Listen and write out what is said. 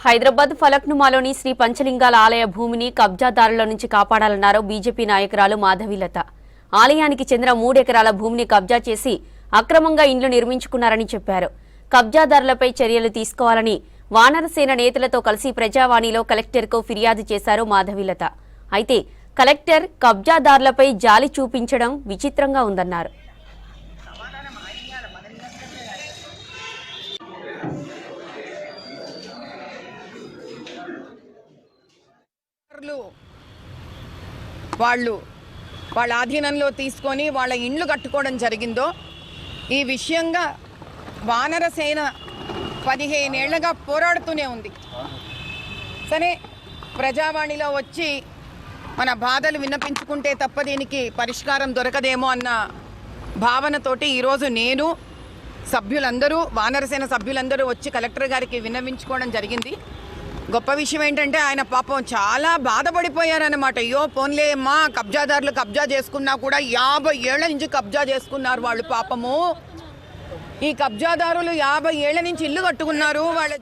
హైదరాబాద్ ఫలక్నుమాలోని శ్రీ పంచలింగాల ఆలయ భూమిని కబ్జాదారుల నుంచి కాపాడాలన్నారు బీజేపీ నాయకురాలు మాధవీలత. ఆలయానికి చెందిన 3 ఎకరాల భూమిని కబ్జా చేసి అక్రమంగా ఇండ్లు నిర్మించుకున్నారని చెప్పారు. కబ్జాదారులపై చర్యలు తీసుకోవాలని వానరసేన నేతలతో కలిసి ప్రజావాణిలో కలెక్టర్కు ఫిర్యాదు చేశారు మాధవీలత. అయితే కలెక్టర్ కబ్జాదారులపై జాలి చూపించడం విచిత్రంగా ఉందన్నారు. వాళ్ళ ఆధీనంలో తీసుకొని వాళ్ళ ఇండ్లు కట్టుకోవడం జరిగిందో ఈ విషయంగా వానరసేన 15 ఏళ్లుగా పోరాడుతూనే ఉంది. సరే, ప్రజావాణిలో వచ్చి మన బాధలు విన్నపించుకుంటే తప్ప దీనికి పరిష్కారం దొరకదేమో అన్న భావనతోటి ఈరోజు నేను సభ్యులందరూ వానరసేన సభ్యులందరూ వచ్చి కలెక్టర్ గారికి విన్నవించుకోవడం జరిగింది. గొప్ప విషయం ఏంటంటే ఆయన పాపం చాలా బాధపడిపోయారన్నమాట. అయ్యో పోన్లే అమ్మా, కబ్జాదారులు కబ్జా చేసుకున్నా కూడా 50 ఏళ్ల నుంచి కబ్జా చేసుకున్నారు వాళ్ళు. పాపము ఈ కబ్జాదారులు 50 ఏళ్ల నుంచి ఇల్లు కట్టుకున్నారు. వాళ్ళ